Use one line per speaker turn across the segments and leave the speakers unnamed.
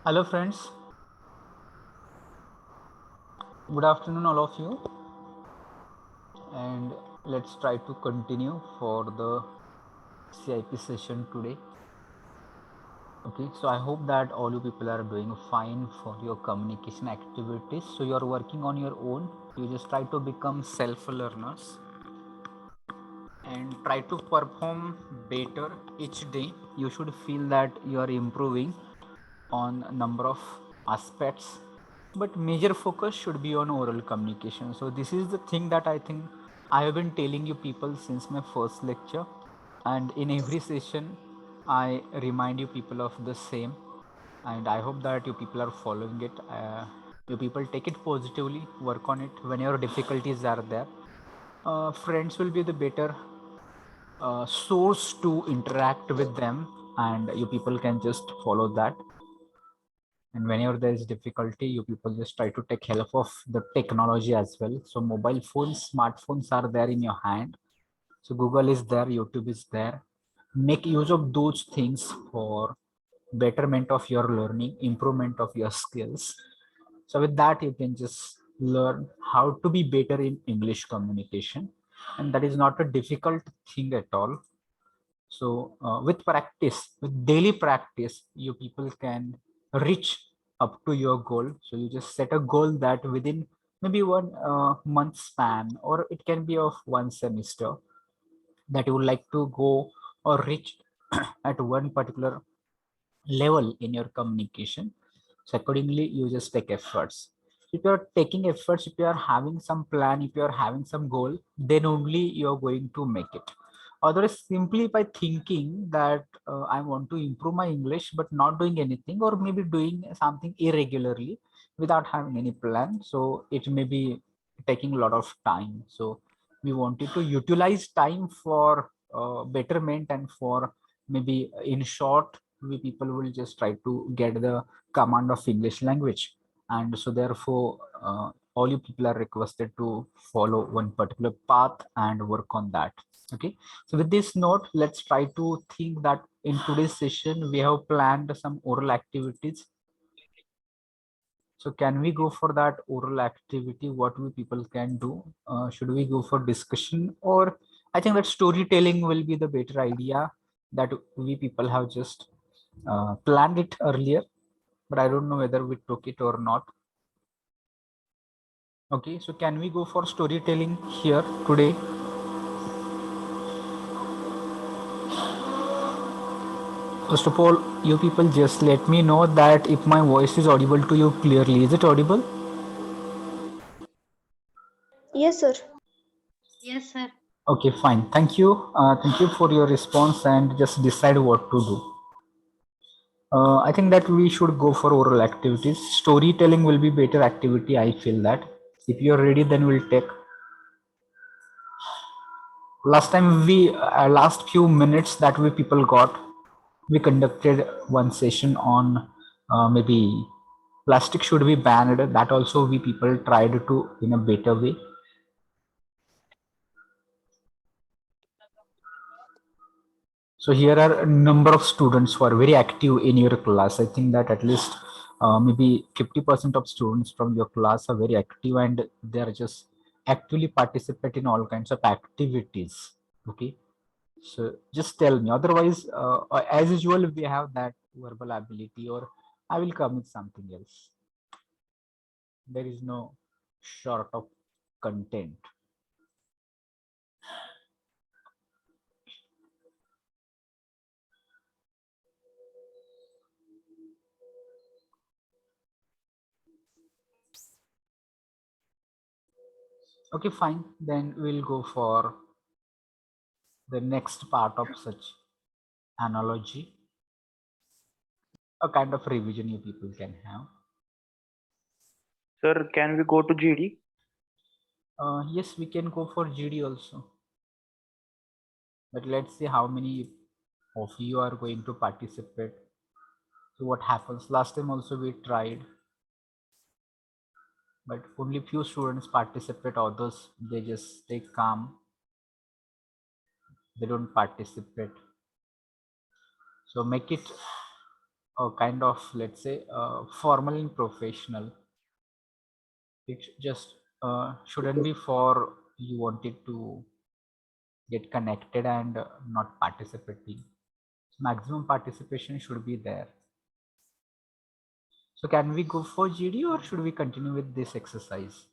Hello friends, good afternoon all of you, and let's try to continue for the CIP session today. Okay, so I hope that all you people are doing fine for your communication activities. So you are working on your own, you just try to become self-learners and try to perform better each day. You should feel that you are improving on a number of aspects, but major focus should be on oral communication. So this is the thing that I think I have been telling you people since my first lecture, and in every session I remind you people of the same, and I hope that you people are following it. You people take it positively, work on it whenever difficulties are there. Friends will be the better source to interact with them, and you people can just follow that. And whenever there is difficulty, you people just try to take help of the technology as well. So mobile phones, smartphones are there in your hand. So Google is there, YouTube is there. Make use of those things for betterment of your learning, improvement of your skills. So with that, you can just learn how to be better in English communication. And that is not a difficult thing at all. So with practice, with daily practice, you people can reach up to your goal. So you just set a goal that within maybe 1 month span, or it can be of 1 semester, that you would like to go or reach at one particular level in your communication. So accordingly, you just take efforts. If you are taking efforts, if you are having some plan, if you are having some goal, then only you are going to make it. Otherwise, simply by thinking that I want to improve my English, but not doing anything, or maybe doing something irregularly without having any plan, so it may be taking a lot of time. So we wanted to utilize time for betterment, and for maybe in short, we people will just try to get the command of English language. And so therefore, all you people are requested to follow one particular path and work on that. Okay, so with this note, let's try to think that in today's session we have planned some oral activities. So can we go for that oral activity? What we people can do? Should we go for discussion, or I think that storytelling will be the better idea, that we people have just planned it earlier, but I don't know whether we took it or not. Okay, so can we go for storytelling here today? First of all, you people just let me know that if my voice is audible to you clearly. Is it audible?
Yes, sir.
Yes, sir.
Okay, fine. Thank you. Thank you for your response, and just decide what to do. I think that we should go for oral activities. Storytelling will be better activity. I feel that. If you're ready, then we'll take. Last time last few minutes that we people got, we conducted one session on maybe plastic should be banned. That also we people tried to in a better way. So here are a number of students who are very active in your class. I think that at least maybe 50% of students from your class are very active, and they are just actively participate in all kinds of activities. Okay. So just tell me. Otherwise, as usual, we have that verbal ability, or I will come with something else. There is no short of content. Okay, fine. Then we'll go for the next part of such analogy, a kind of revision you people can have.
Sir, can we go to GD?
Yes, we can go for GD also, but let's see how many of you are going to participate. So what happens? Last time also we tried. but only few students participate, others they just stay calm, they don't participate. So make it a kind of, let's say, formal and professional. It just shouldn't be for you wanted to get connected and not participating. Maximum participation should be there. So can we go for GD or should we continue with this exercise?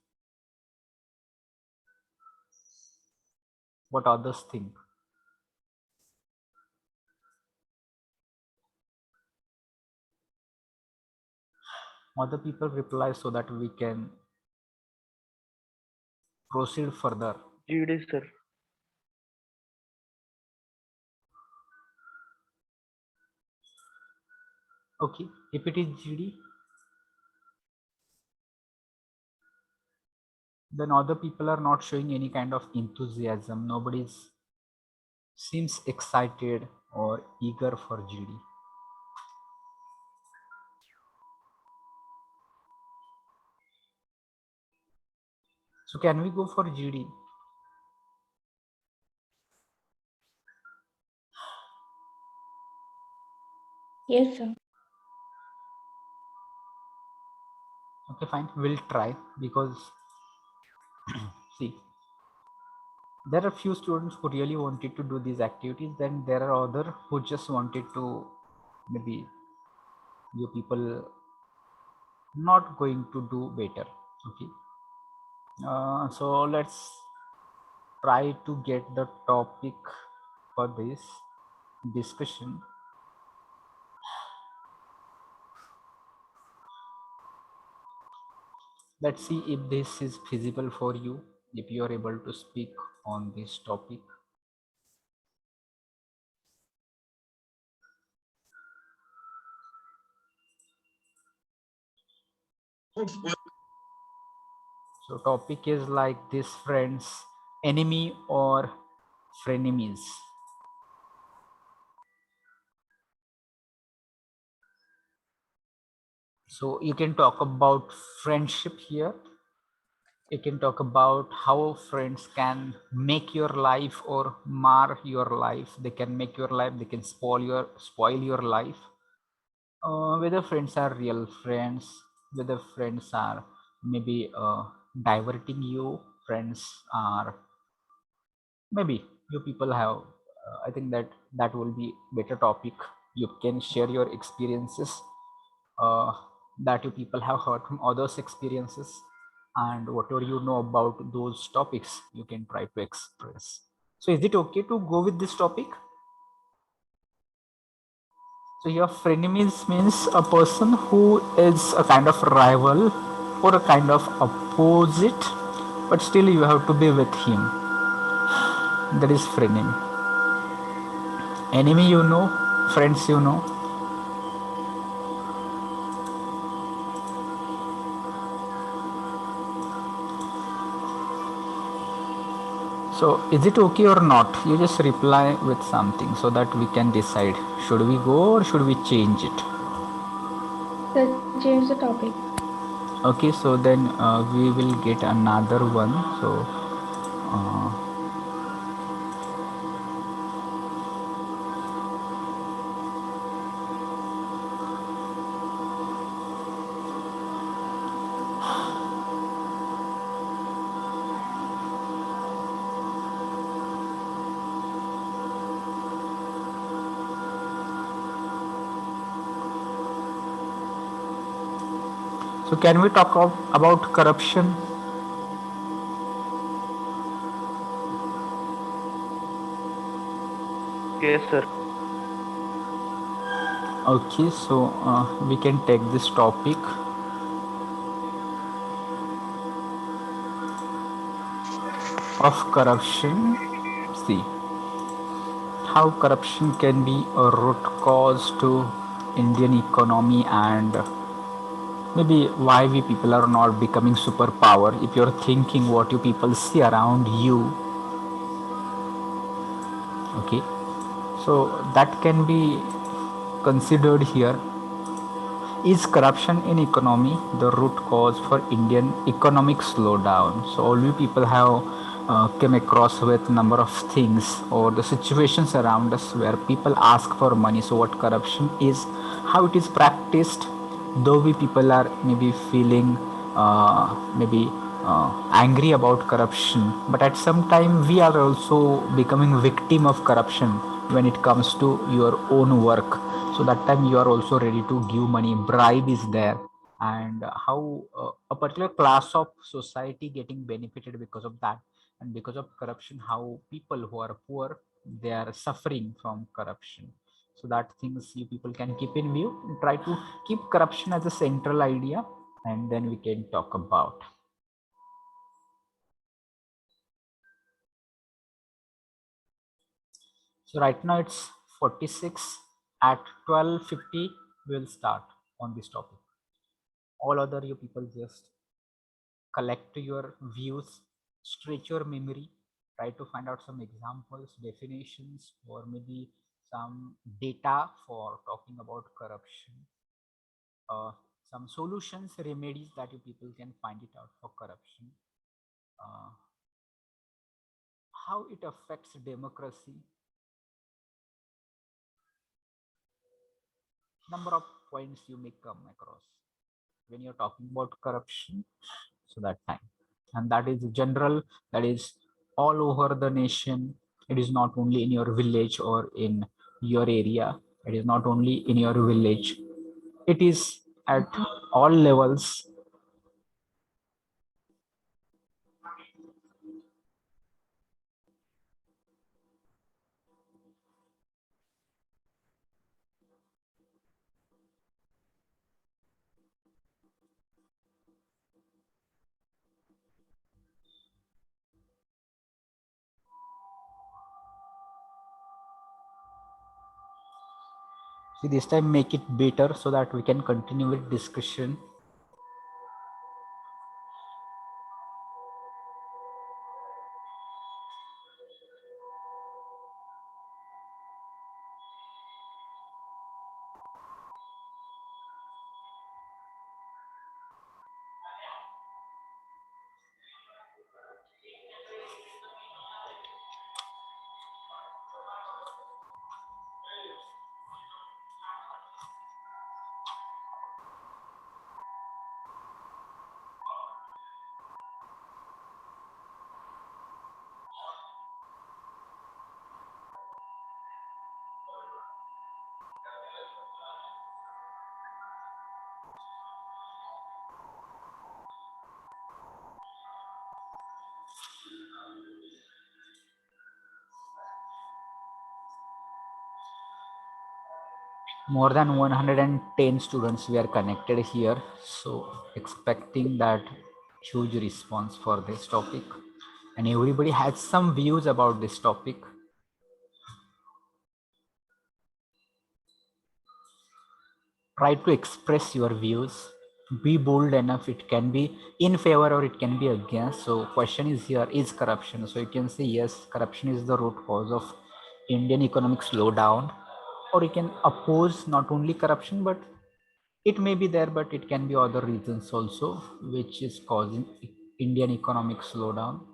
What others think? Other people reply so that we can proceed further.
GD, sir.
Okay, if it is GD, then other people are not showing any kind of enthusiasm. Nobody seems excited or eager for GD. So can we go for GD?
Yes, sir.
Okay, fine. We'll try because see, there are few students who really wanted to do these activities. Then there are other who just wanted to, maybe you people not going to do better. Okay. So let's try to get the topic for this discussion. Let's see if this is feasible for you, if you are able to speak on this topic. So topic is like this: friends, enemy or frenemies. So you can talk about friendship here. You can talk about how friends can make your life or mar your life. They can make your life, they can spoil your life. Whether friends are real friends, whether friends are maybe diverting you, friends are maybe you people have. I think that will be better topic. You can share your experiences uh, that you people have heard from others' experiences, and whatever you know about those topics, you can try to express. So, is it okay to go with this topic? So, your frenemies means a person who is a kind of rival or a kind of opposite, but still you have to be with him. That is frenemy. Enemy, you know, friends, you know. So is it okay or not? You just reply with something so that we can decide should we go or should we change it.
So change the topic.
Okay, so then we will get another one. So so can we talk about corruption?
Yes, sir.
Okay, so we can take this topic. Of corruption. See how corruption can be a root cause to Indian economy, and maybe why we people are not becoming superpower. If you're thinking what you people see around you, okay, so that can be considered here. Is corruption in economy the root cause for Indian economic slowdown? So all you people have came across with number of things or the situations around us where people ask for money. So what corruption is, how it is practiced, though we people are maybe feeling maybe angry about corruption, but at some time we are also becoming victim of corruption when it comes to your own work. So that time you are also ready to give money, bribe is there. And how a particular class of society getting benefited because of that, and because of corruption how people who are poor they are suffering from corruption. So that things you people can keep in view and try to keep corruption as a central idea, and then we can talk about. So right now it's 46. At 12:50 we'll start on this topic. All other you people just collect your views, stretch your memory, try to find out some examples, definitions, or maybe some data for talking about corruption, uh, some solutions, remedies that you people can find it out for corruption, uh, how it affects democracy, number of points you may come across when you're talking about corruption. So that time, and that is general, that is all over the nation. It is not only in your village or in your area, it is not only in your village, it is at all levels. See, this time make it better so that we can continue with discussion. More than 110 students we are connected here, so expecting that huge response for this topic, and everybody has some views about this topic. Try to express your views, be bold enough. It can be in favor or it can be against. So question is here, is corruption, so you can say yes, corruption is the root cause of Indian economic slowdown, or you can oppose not only corruption but it may be there, but it can be other reasons also which is causing Indian economic slowdown.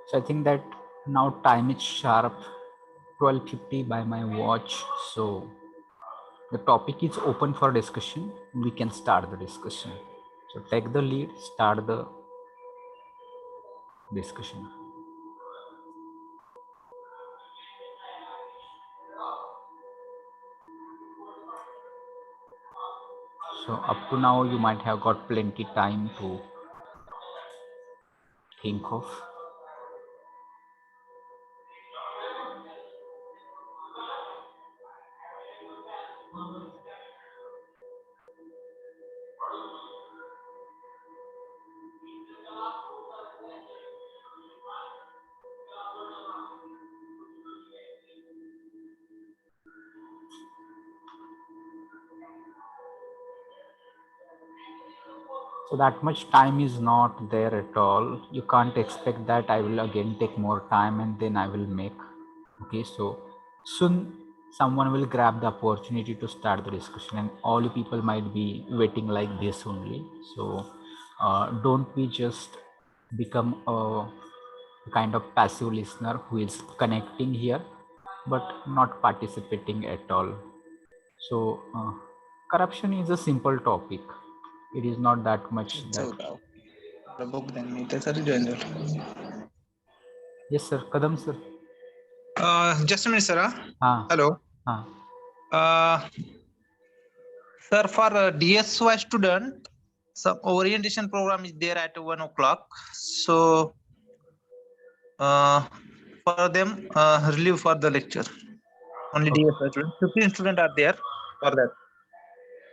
So I think that now time is sharp 12:50 by my watch. So the topic is open for discussion. We can start the discussion. So take the lead, start the discussion. So up to now, you might have got plenty time to think of. So that much time is not there at all. You can't expect that I will again take more time and then I will make. Okay, so soon someone will grab the opportunity to start the discussion, and all you people might be waiting like this only. So don't be just become a kind of passive listener who is connecting here but not participating at all. So corruption is a simple topic. It is not that much that. Yes sir, Kadam sir.
Just a minute, sir.
हाँ
Hello.
हाँ.
Sir, for DSY student, some orientation program is there at 1 o'clock. So, for them, relieve for the lecture. Only DSY students. 15 students are there for that.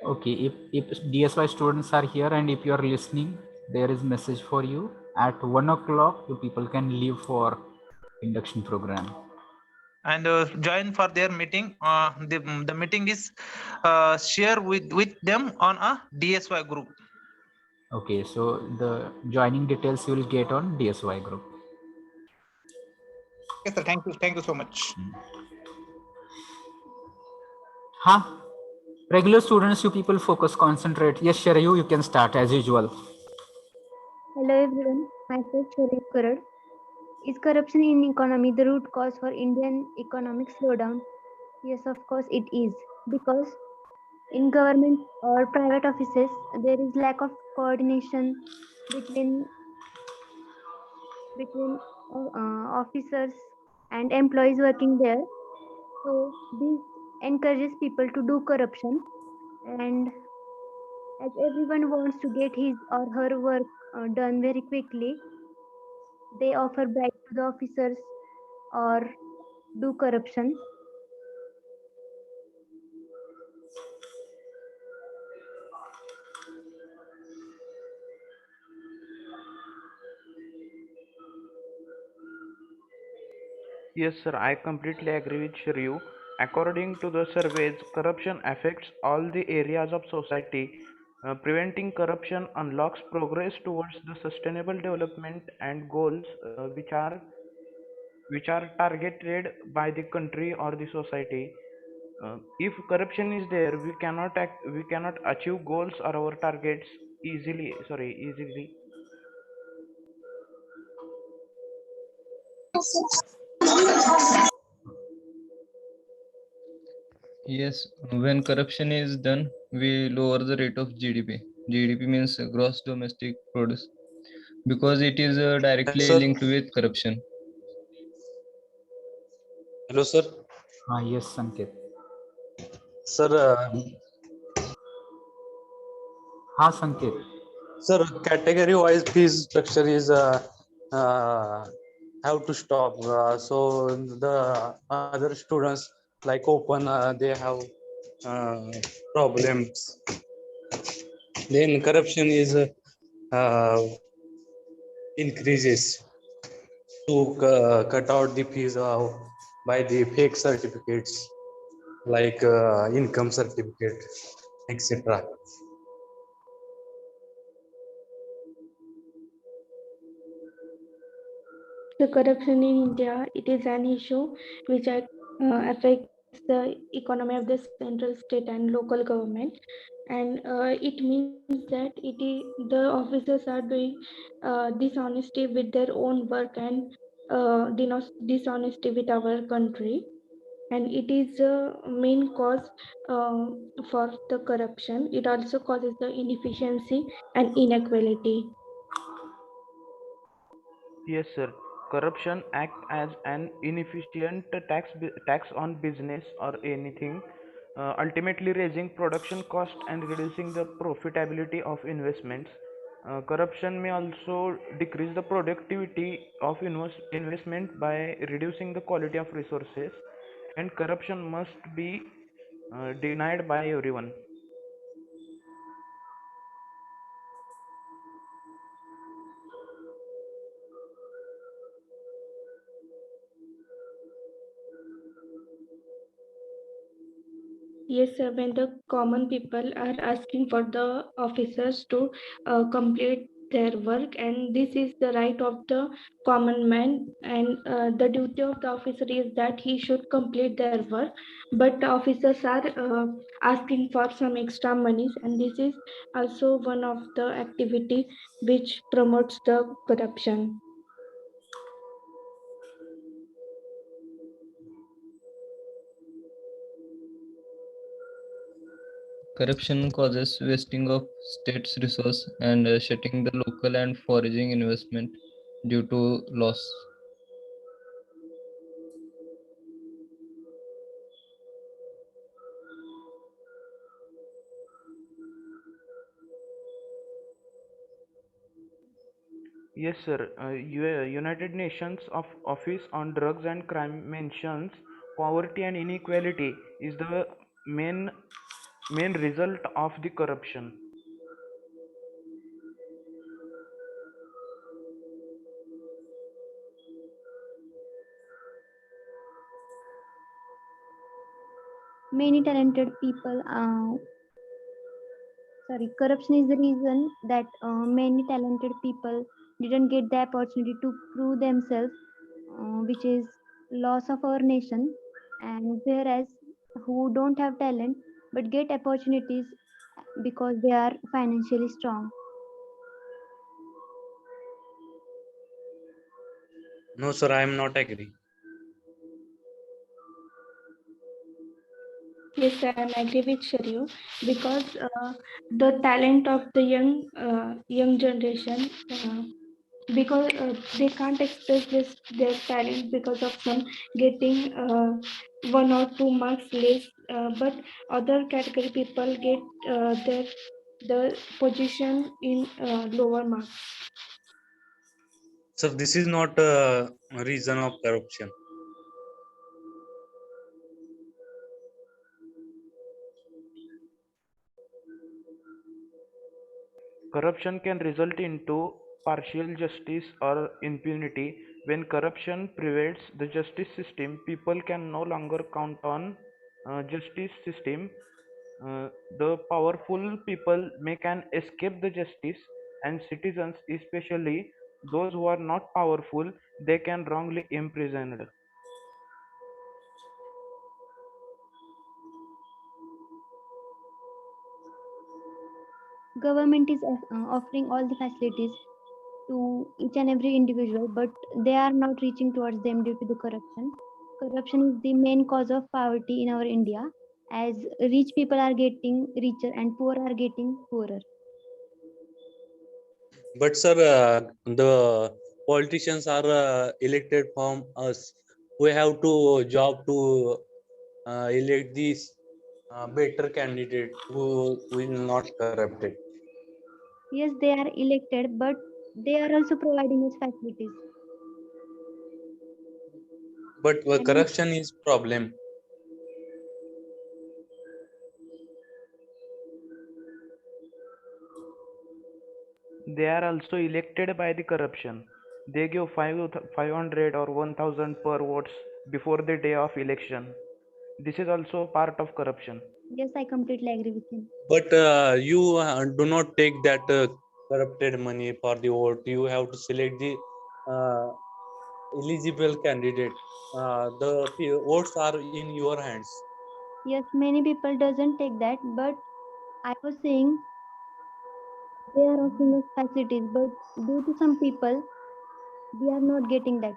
Okay, if DSY students are here and if you are listening, there is message for you. At 1 o'clock, you people can leave for induction program.
And join for their meeting. The meeting is share with them on a DSY group.
Okay, so the joining details you will get on DSY group.
Yes, sir. Thank you so much.
Huh? Regular students, you people focus, concentrate. Yes, Sharayu, you can start as usual.
Hello everyone, myself Sharif Karad. Is corruption in economy the root cause for Indian economic slowdown? Yes, of course it is. Because in government or private offices, there is lack of coordination between officers and employees working there. So this encourages people to do corruption, and as everyone wants to get his or her work done very quickly, they offer bribe to the officers or do corruption.
Yes, sir, I completely agree with Shreyu. According to the surveys, corruption affects all the areas of society. Preventing corruption unlocks progress towards the sustainable development and goals which are targeted by the country or the society. If corruption is there, we cannot achieve goals or our targets easily.
Yes, when corruption is done, we lower the rate of GDP. GDP means gross domestic produce, because it is directly
Sir.
linked with corruption.
Hello, sir.
Yes, Sanket.
Sir,
Sanket.
sir, category-wise fees structure is have to stop. So the other students like open, they have problems. Then corruption is increases to cut out the fees by the fake certificates like income certificate, etc.
The corruption in India, it is an issue which affects the economy of the central, state, and local government, and it means that the officers are doing dishonesty with their own work and dishonesty with our country. and it is the main cause for the corruption. It also causes the inefficiency and inequality.
Yes, sir. Corruption act as an inefficient tax on business or anything, ultimately raising production cost and reducing the profitability of investments. Corruption may also decrease the productivity of investment by reducing the quality of resources, and corruption must be denied by everyone.
Yes, sir, when the common people are asking for the officers to complete their work, and this is the right of the common man, and the duty of the officer is that he should complete their work, but the officers are asking for some extra monies, and this is also one of the activity which promotes the corruption.
Corruption causes wasting of state's resource and shutting the local and foraging investment due to loss.
Yes, sir. United Nations of Office on Drugs and Crime mentions poverty and inequality is the main main result of the corruption.
Many talented people, sorry, corruption is the reason that many talented people didn't get the opportunity to prove themselves, which is loss of our nation. And whereas who don't have talent but get opportunities because they are financially strong.
No, sir, I am not agree.
Yes, I am agree with Sharyu, because the talent of the young generation, because they can't express their talent because of some getting 1 or 2 marks less, but other category people get the position in lower marks.
Sir, this is not a reason of corruption.
Corruption can result into partial justice or impunity. When corruption pervades the justice system, people can no longer count on justice system. The powerful people may can escape the justice, and citizens, especially those who are not powerful, they can wrongly imprisoned.
Government is offering all the facilities to each and every individual, but they are not reaching towards them due to the corruption. Corruption is the main cause of poverty in our India, as rich people are getting richer and poor are getting poorer.
But sir, the politicians are elected from us. We have to job to elect these better candidate who will not corrupted.
Yes, they are elected, but they are also providing us facilities.
But
And
corruption is problem.
They are also elected by the corruption. They give 500 or 1000 per votes before the day of election. This is also part of corruption.
yes, I completely agree with him.
But you do not take that corrupted money for the vote. You have to select the uh, eligible candidate. The votes are in your hands.
Yes, many people doesn't take that, but I was saying they are offering us facilities, but due to some people, we are not getting that.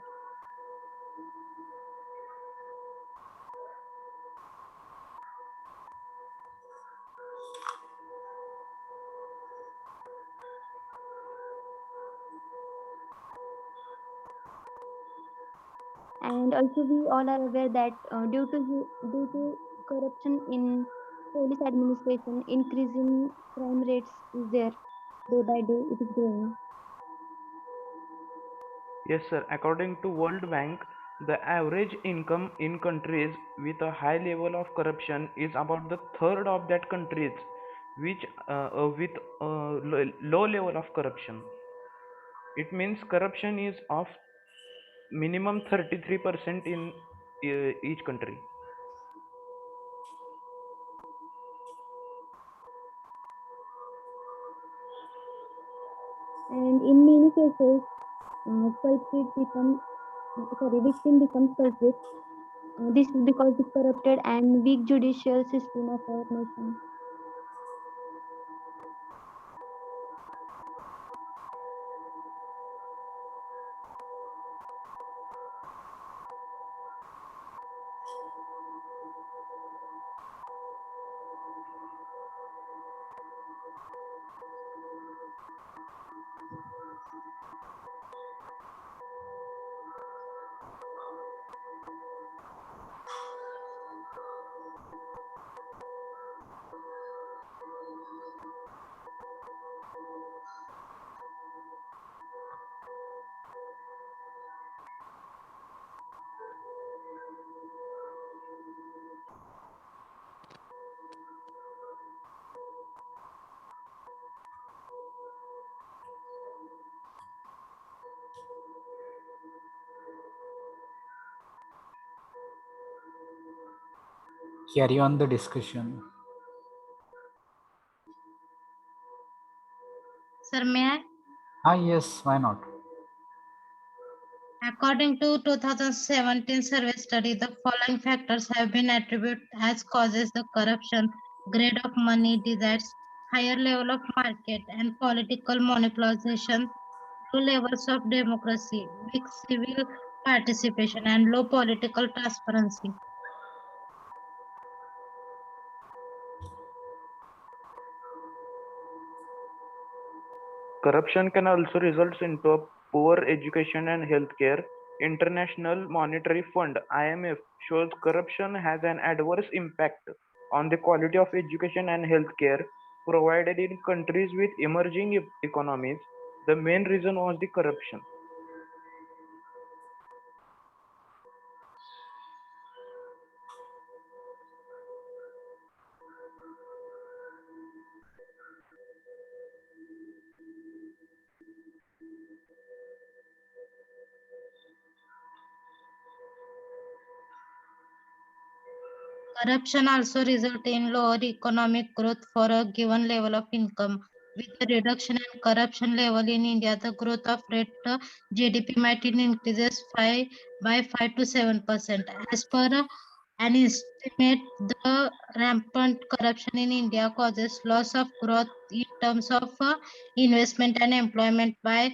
And also we all are aware that due to corruption in police administration, increasing crime rates is there day by day. It is growing.
Yes, sir. According to World Bank, the average income in countries with a high level of corruption is about the third of that countries which with a low level of corruption. It means corruption is of minimum 33% in each country.
And in many cases, victim becomes culprit. This is because the corrupted and weak judicial system of our nation.
Carry on the discussion.
Sir, may I?
Yes, why not?
According to 2017 survey study, the following factors have been attributed as causes the corruption: grade of money, desires, higher level of market and political monopolization, low levels of democracy, weak civil participation, and low political transparency.
Corruption can also result into a poor education and healthcare. International Monetary Fund (IMF) shows corruption has an adverse impact on the quality of education and healthcare provided in countries with emerging economies. The main reason was the corruption.
Corruption also results in lower economic growth for a given level of income. With the reduction in corruption level in India, the growth of rate GDP might increases by 5 to 7%. As per an estimate, the rampant corruption in India causes loss of growth in terms of investment and employment by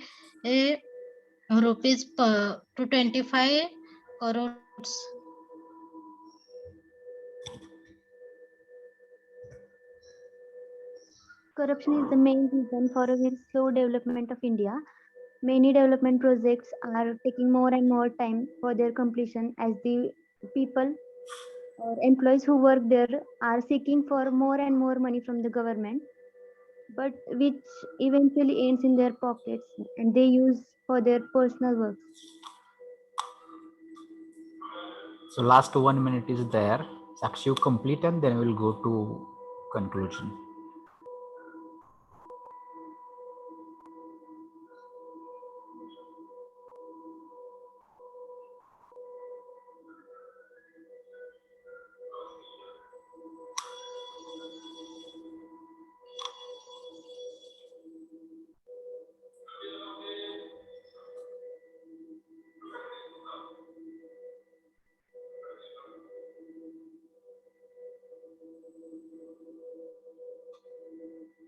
rupees to 25 crores.
Corruption is the main reason for a very slow development of India. Many development projects are taking more and more time for their completion as the people or employees who work there are seeking for more and more money from the government, but which eventually ends in their pockets and they use for their personal works.
So last 1 minute is there. Sakshi, you complete and then we'll go to conclusion.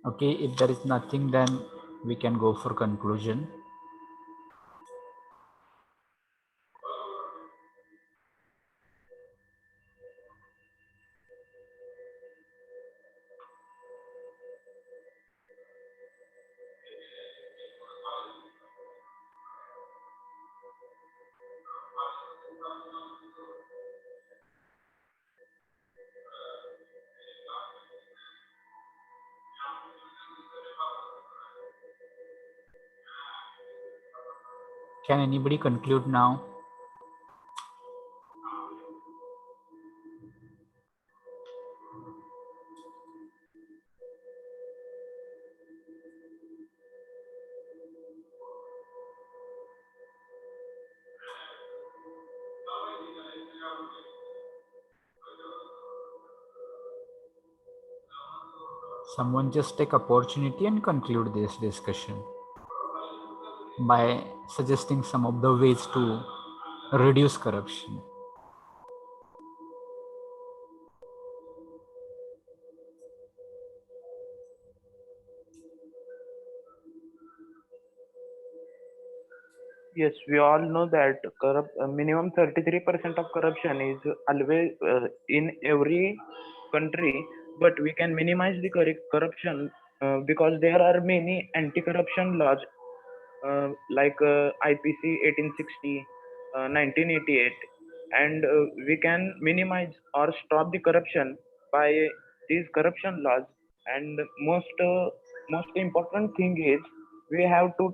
Okay, if there is nothing, then we can go for conclusion. Can anybody conclude now? Someone just take opportunity and conclude this discussion by suggesting some of the ways to reduce corruption.
Yes, we all know that minimum 33% of corruption is always in every country, but we can minimize the corruption because there are many anti-corruption laws like IPC 1860, 1988, and we can minimize or stop the corruption by these corruption laws. And most important thing is we have to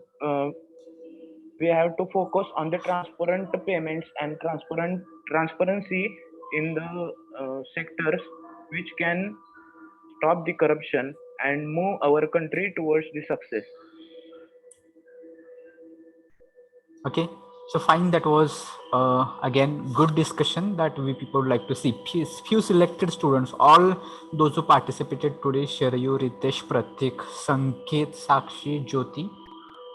focus on the transparent payments and transparency in the sectors which can stop the corruption and move our country towards the success.
Okay, so fine, that was again good discussion that we people would like to see. Few selected students, all those who participated today, Sharayu, Ritesh, Pratik, Sanket, Sakshi, Jyoti,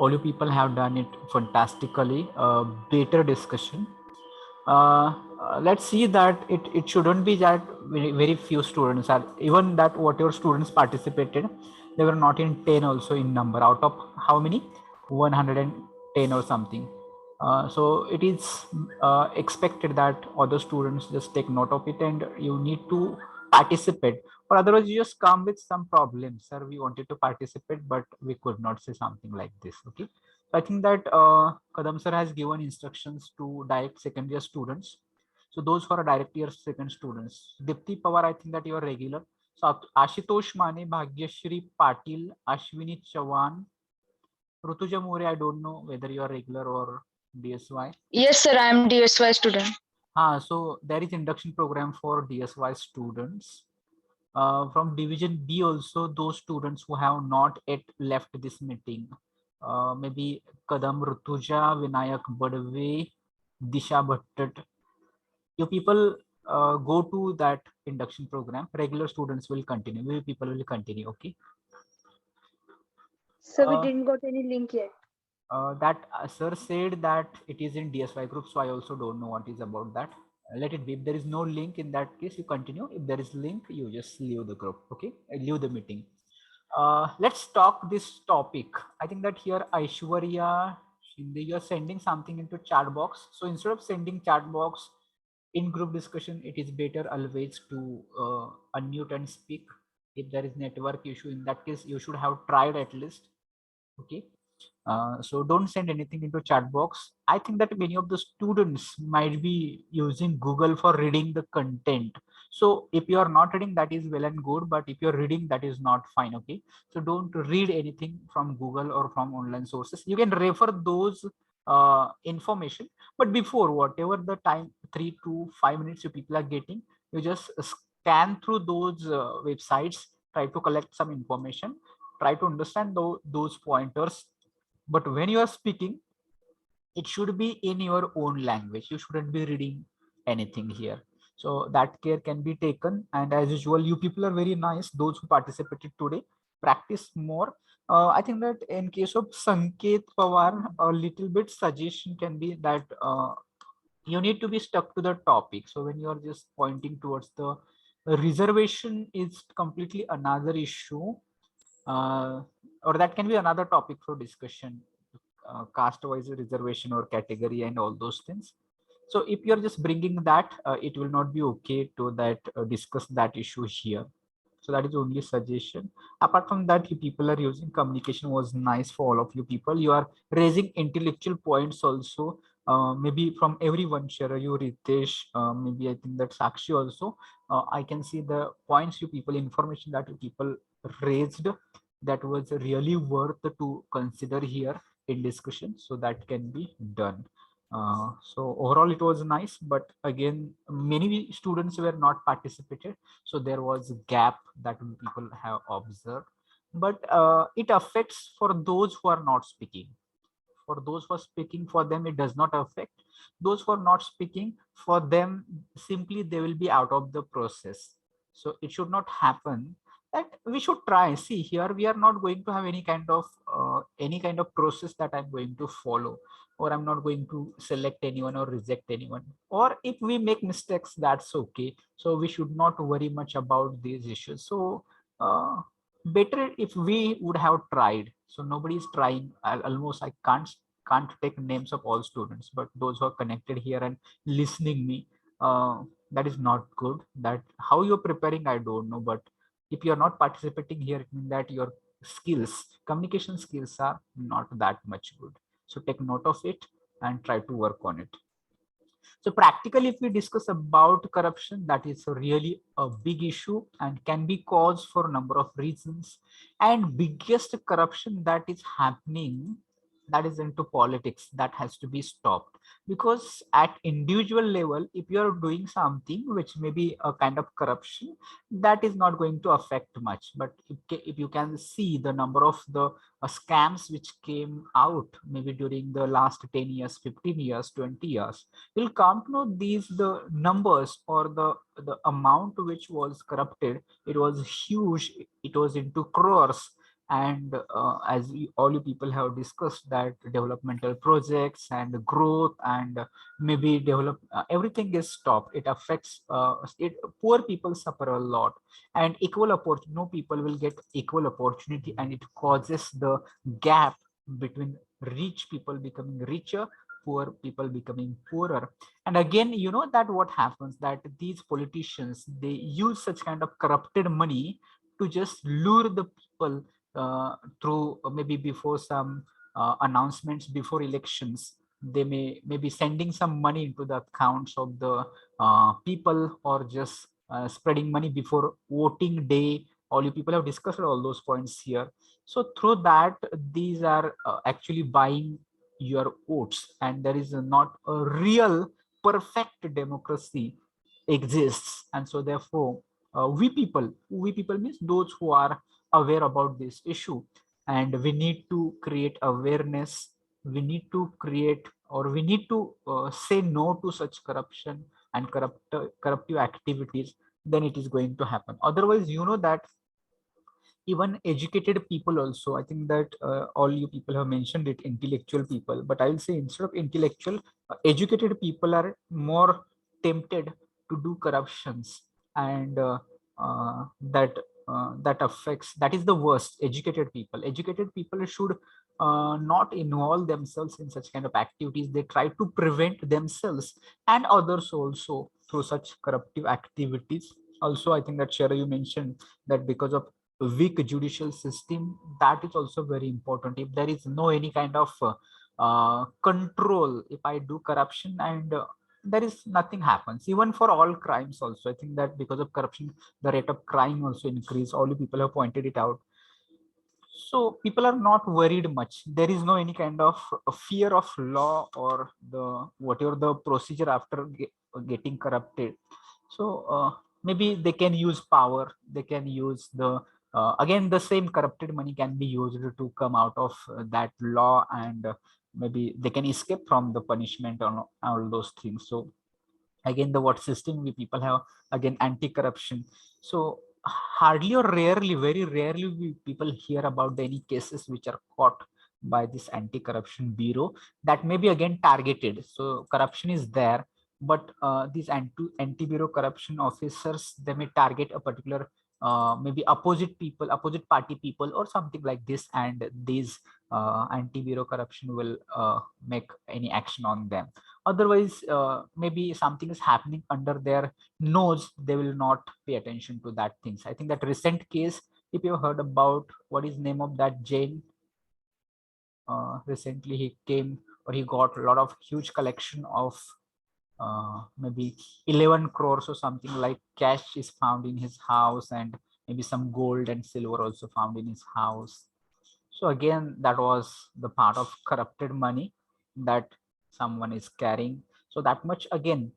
all you people have done it fantastically. Better discussion. Let's see that it shouldn't be that very few students are, even that whatever students participated, they were not in 10 also in number out of how many, 110 or something. So it is expected that other students just take note of it and you need to participate, or otherwise you just come with some problems. Sir, we wanted to participate but we could not, say something like this. Okay, so I think that Kadam sir has given instructions to direct second year students. So those who are direct year second students, Dipti Pawar, I think that you are regular. So Ashutosh Mane, Bhagyashri Patil, Ashwini Chavan, Rutuja More, I don't know whether you are regular or DSY.
Yes, sir. I am DSY student.
So there is induction program for DSY students. From division B also, those students who have not yet left this meeting, maybe Kadam Rutuja, Vinayak Badve, Disha Bhattat, you people go to that induction program. Regular students will continue, we people will continue. Okay,
So we didn't got any link yet.
that sir said that it is in DSY group, so I also don't know what is about that. Let it be. If there is no link, in that case you continue. If there is link, you just leave the group. Okay, leave the meeting. Let's talk this topic. I think that here Aishwarya Shinde, you're sending something into chat box. So instead of sending chat box in group discussion, it is better always to unmute and speak. If there is network issue, in that case you should have tried at least. Okay, so don't send anything into chat box. I think that many of the students might be using Google for reading the content. So if you are not reading, that is well and good, but if you're reading, that is not fine. Okay, so don't read anything from Google or from online sources. You can refer those information, but before, whatever the time, 3 to 5 minutes you people are getting, you just scan through those websites, try to collect some information, try to understand those pointers. But when you are speaking, it should be in your own language. You shouldn't be reading anything here. So that care can be taken. And as usual, you people are very nice. Those who participated today, practice more. I think that in case of Sanket Pawar, a little bit suggestion can be that you need to be stuck to the topic. So when you are just pointing towards the reservation is completely another issue. Or that can be another topic for discussion, caste wise reservation or category and all those things. So if you're just bringing that, it will not be okay to that discuss that issue here. So that is only suggestion. Apart from that, you people are using communication was nice for all of you people. You are raising intellectual points also. Maybe from everyone, Sharayu, Ritesh, maybe I think that Sakshi also. I can see the points you people, information that you people raised, that was really worth to consider here. in discussion, so that can be done. So overall it was nice, but again many students were not participated, so there was a gap that people have observed. But it affects for those who are not speaking. For those who are speaking, for them it does not affect. Those who are not speaking, for them simply they will be out of the process. So it should not happen. That we should try. See, here we are not going to have any kind of process that I'm going to follow, or I'm not going to select anyone or reject anyone. Or if we make mistakes, that's okay. So we should not worry much about these issues. So better if we would have tried. So nobody is trying. Almost I can't take names of all students, but those who are connected here and listening me, that is not good. That how you're preparing, I don't know, but if you're not participating here, it means that your communication skills are not that much good. So take note of it and try to work on it. So practically, if we discuss about corruption, that is really a big issue and can be caused for a number of reasons. And biggest corruption that is happening, that is into politics, that has to be stopped. Because at individual level, if you are doing something which may be a kind of corruption, that is not going to affect much. But if you can see the number of the scams which came out maybe during the last 10 years, 15 years, 20 years, you'll come to know these the numbers or the amount which was corrupted. It was huge. It was into crores. And as all you people have discussed, that developmental projects and growth and maybe everything is stopped. It affects poor people suffer a lot, and equal opportunity, no people will get equal opportunity, and it causes the gap between rich people becoming richer, poor people becoming poorer. And again, you know that what happens, that these politicians, they use such kind of corrupted money to just lure the people through maybe before some announcements before elections. They may be sending some money into the accounts of the people, or just spreading money before voting day. All you people have discussed all those points here. So through that, these are actually buying your votes, and there is not a real perfect democracy exists. And so therefore we people means those who are aware about this issue, and we need to create awareness. We need to create, or we need to say no to such corruption and corruptive activities. Then it is going to happen. Otherwise, you know that even educated people also, I think that all you people have mentioned it, intellectual people, but I will say instead of intellectual, educated people are more tempted to do corruptions. And that affects, that is the worst. Educated people should not involve themselves in such kind of activities. They try to prevent themselves and others also through such corruptive activities. Also, I think that Shara, you mentioned that because of weak judicial system, that is also very important. If there is no any kind of control, if I do corruption, and there is nothing happens, even for all crimes also. I think that because of corruption, the rate of crime also increase. All you people have pointed it out. So people are not worried much. There is no any kind of fear of law, or the whatever the procedure after getting corrupted. So maybe they can use power, they can use the again the same corrupted money can be used to come out of that law, and maybe they can escape from the punishment on all those things. So again, the what system we people have, again anti-corruption. So hardly or rarely, very rarely we people hear about any cases which are caught by this anti-corruption bureau, that may be again targeted. So corruption is there, but these anti-bureau corruption officers, they may target a particular maybe opposite party people or something like this, and these anti-bureau corruption will make any action on them. Otherwise, maybe something is happening under their nose, they will not pay attention to that things. I think that recent case, if you heard about, what is name of that Jain, recently he came, or he got a lot of huge collection of maybe 11 crores or something like cash is found in his house, and maybe some gold and silver also found in his house. So again, that was the part of corrupted money that someone is carrying. So that much again,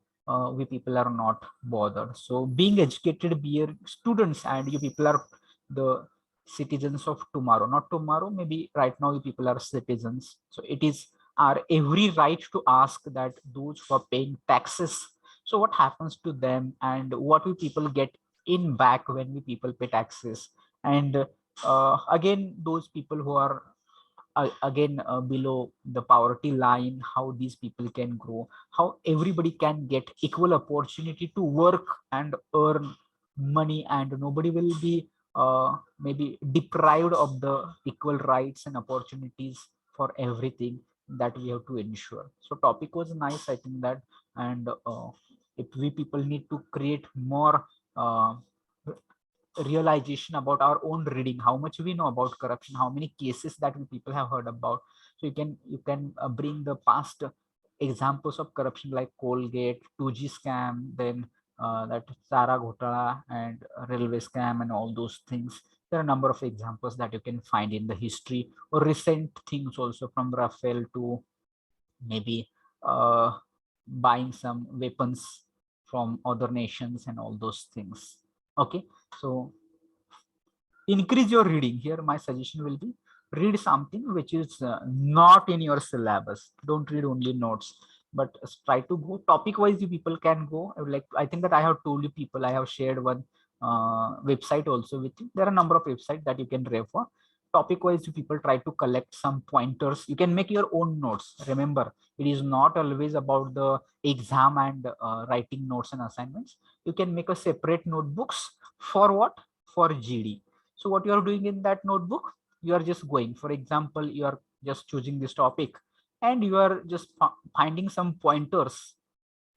we people are not bothered. So being educated, be students, and you people are the citizens of tomorrow. Not tomorrow, maybe right now you people are citizens. So it is our every right to ask that those who are paying taxes. So what happens to them, and what will people get in back when we people pay taxes? And again, those people who are again below the poverty line, how these people can grow, how everybody can get equal opportunity to work and earn money, and nobody will be maybe deprived of the equal rights and opportunities for everything that we have to ensure. So topic was nice, I think that. And if we people need to create more realization about our own reading, how much we know about corruption, how many cases that we people have heard about. So you can bring the past examples of corruption like Colgate, 2G scam, then that Sara Ghotala and railway scam and all those things. There are a number of examples that you can find in the history, or recent things also, from Rafael to maybe uh, buying some weapons from other nations and all those things. Okay, so increase your reading. Here my suggestion will be, read something which is not in your syllabus. Don't read only notes, but try to go topic wise. You people can go, I think that I have told you people, I have shared one website also with you. There are a number of websites that you can refer. Topic wise, you people try to collect some pointers. You can make your own notes. Remember, it is not always about the exam and writing notes and assignments. You can make a separate notebooks. For what? For GD. So what you are doing in that notebook, you are just going, for example, you are just choosing this topic and you are just finding some pointers,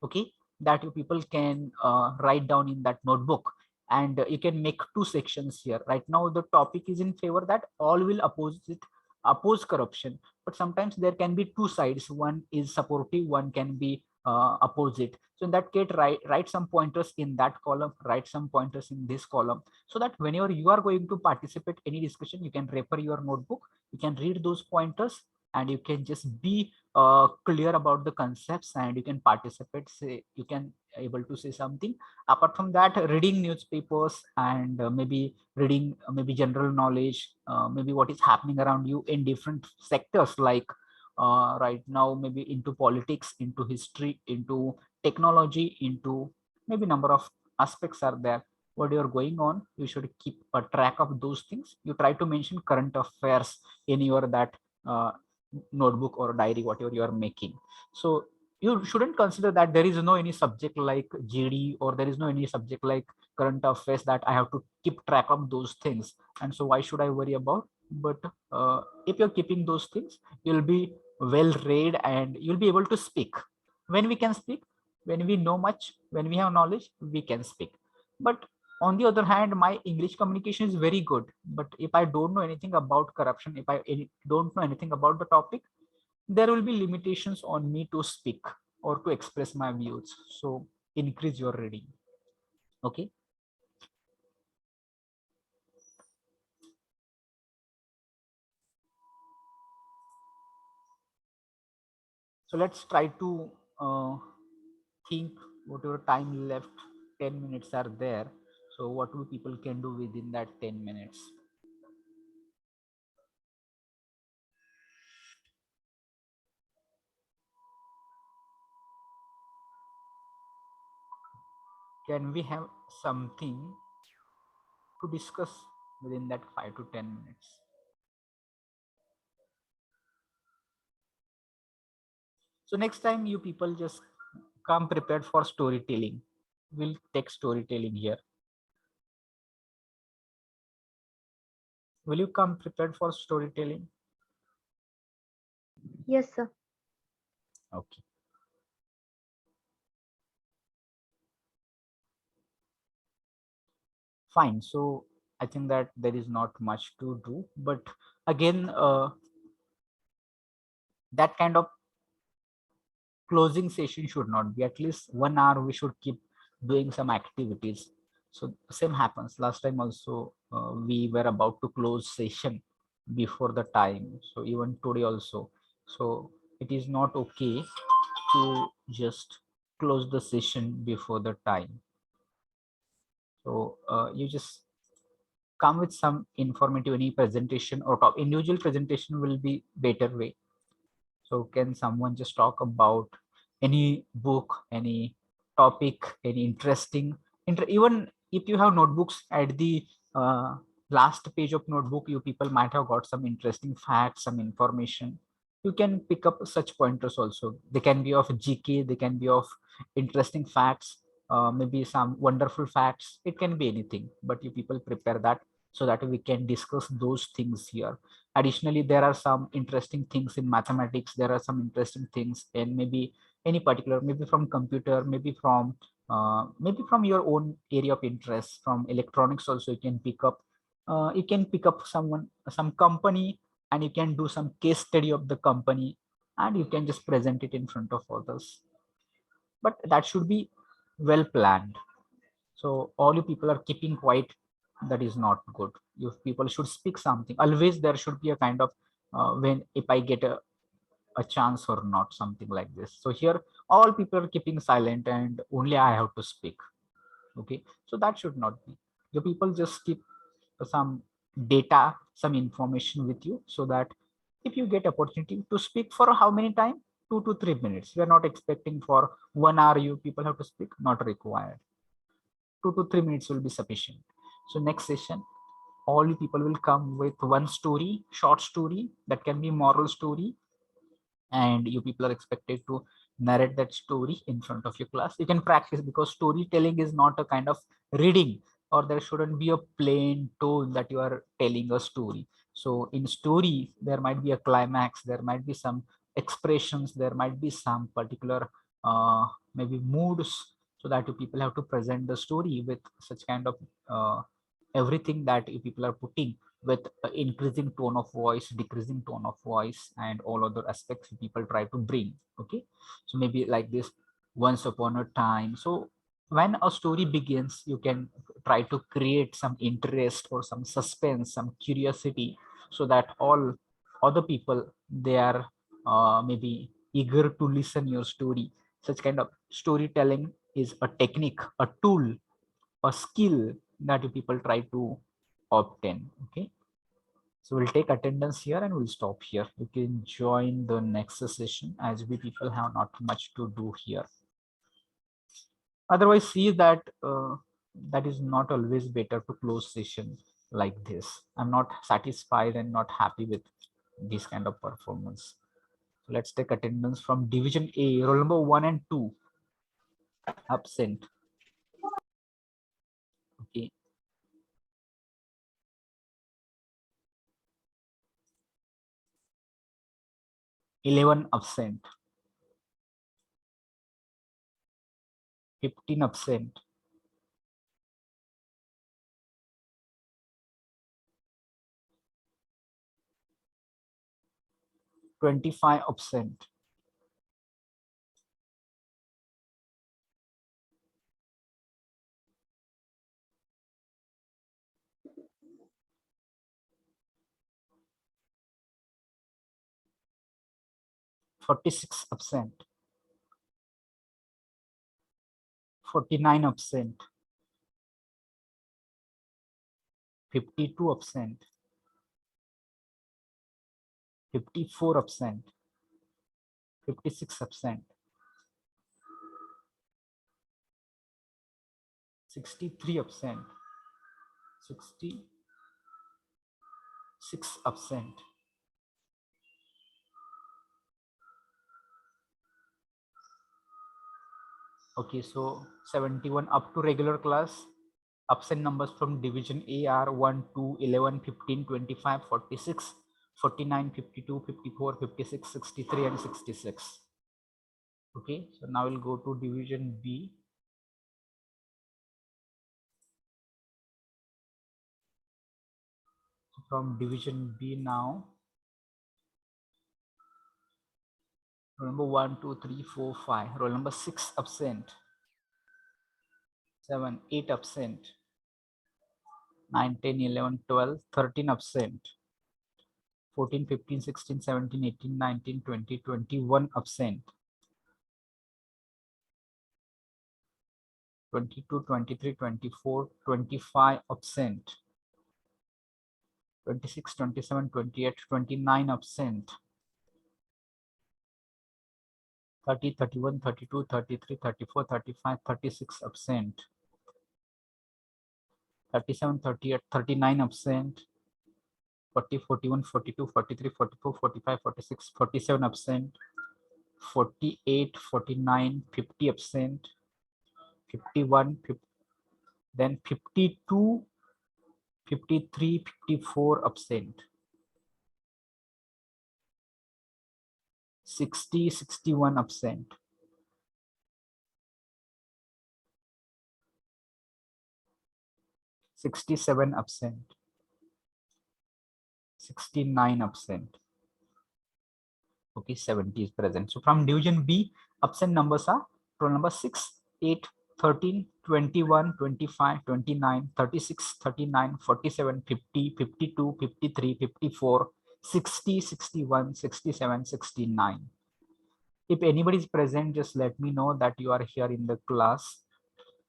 okay, that you people can write down in that notebook. And you can make two sections here. Right now the topic is in favor that all will oppose corruption, but sometimes there can be two sides. One is supportive, one can be opposite. So in that case, write some pointers in that column, write some pointers in this column, so that whenever you are going to participate any discussion, you can refer your notebook, you can read those pointers, and you can just be clear about the concepts, and you can participate, say you can able to say something. Apart from that, reading newspapers and maybe reading maybe general knowledge, maybe what is happening around you in different sectors, like right now maybe into politics, into history, into technology, into maybe number of aspects are there. What you're going on, you should keep a track of those things. You try to mention current affairs in your that notebook or diary, whatever you are making. So you shouldn't consider that there is no any subject like GD, or there is no any subject like current affairs that I have to keep track of those things, and so why should I worry about? But if you're keeping those things, you'll be well read and you'll be able to speak. When we can speak, when we know much, when we have knowledge, we can speak. But on the other hand, my English communication is very good, but if I don't know anything about corruption, if I don't know anything about the topic, there will be limitations on me to speak or to express my views. So increase your reading. Okay. So let's try to think whatever time left, 10 minutes are there. So what do people can do within that 10 minutes? Can we have something to discuss within that 5 to 10 minutes? So next time you people just come prepared for storytelling. We'll take storytelling here. Will you come prepared for storytelling?
Yes, sir.
Okay. Fine. So I think that there is not much to do, but again, that kind of closing session should not be at least 1 hour. We should keep doing some activities. So same happens last time also. We were about to close session, before the time. So even today also. So it is not okay to just close the session before the time. So you just come with some informative any presentation or top individual presentation will be better way. So can someone just talk about any book, any topic, any interesting, even if you have notebooks at the last page of notebook, you people might have got some interesting facts, some information. You can pick up such pointers also. They can be of GK, they can be of interesting facts, maybe some wonderful facts. It can be anything, but you people prepare that so that we can discuss those things here. Additionally, there are some interesting things in mathematics, there are some interesting things in maybe any particular, maybe from computer, maybe from your own area of interest. From electronics also you can pick up, you can pick up some company, and you can do some case study of the company, and you can just present it in front of others. But that should be well planned. So all you people are keeping quiet, that is not good. You people should speak something. Always there should be a kind of when if I get a chance or not, something like this. So here all people are keeping silent and only I have to speak. Okay, so that should not be. The people just keep some data, some information with you, so that if you get opportunity to speak for how many time, 2 to 3 minutes. We are not expecting for 1 hour you people have to speak, not required. 2 to 3 minutes will be sufficient. So next session, all you people will come with one story, short story, that can be moral story, and you people are expected to narrate that story in front of your class. You can practice, because storytelling is not a kind of reading, or there shouldn't be a plain tone that you are telling a story. So in story there might be a climax, there might be some expressions, there might be some particular maybe moods, so that you people have to present the story with such kind of everything that you people are putting, with increasing tone of voice, decreasing tone of voice, and all other aspects people try to bring. Okay, so maybe like this, once upon a time. So when a story begins, you can try to create some interest or some suspense, some curiosity, so that all other people, they are maybe eager to listen your story. Such kind of storytelling is a technique, a tool, a skill that you people try to obtain. Okay, so we'll take attendance here and we'll stop here. You can join the next session, as we people have not much to do here. Otherwise, see that that is not always better to close session like this. I'm not satisfied and not happy with this kind of performance. So let's take attendance from division A, roll number 1 and 2. Absent. Okay. Eleven absent. 15 absent. 25 absent. 46 absent. 49 absent. 52 absent. 54 absent. 56 absent. 63 absent. 66 absent. 71 up to regular class. Absent numbers from division A are 1, 2, 11, 15, 25, 46, 49, 52, 54, 56, 63, and 66. Okay, so now we'll go to division B. So from division B now, roll number 1, 2, 3, 4, 5. Roll number 6 absent. 7, 8 absent. 9, 10, 11, 12, 13 absent. 14, 15, 16, 17, 18, 19, 20, 21 absent. 22, 23, 24, 25 absent. 26, 27, 28, 29 absent. 30, 31, 32, 33, 34, 35, 36 absent. 37, 38, 39 absent. 40, 41, 42, 43, 44, 45, 46, 47 absent. 48, 49, 50 absent. 51, 50, then 52, 53, 54 absent. 60, 61 absent. 67 absent. 69 absent. Okay, 70 is present. So from division B, absent numbers are roll number 6, 8, 13, 21, 25, 29, 36, 39, 47, 50, 52, 53, 54, 60, 61, 67, 69. If anybody is present, just let me know that you are here in the class.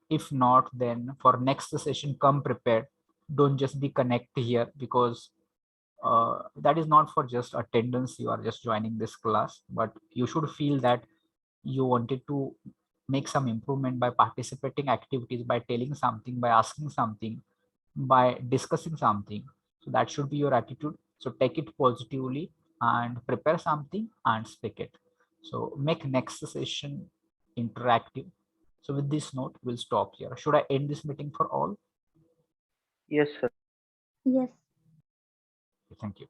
If not, then for next session, come prepared. Don't just be connected here, because that is not for just attendance. You are just joining this class, but you should feel that you wanted to make some improvement by participating activities, by telling something, by asking something, by discussing something. So that should be your attitude. So take it positively and prepare something and speak it. So make next session interactive. So with this note, we'll stop here. Should I end this meeting for all?
Yes, sir.
Yes.
Thank you.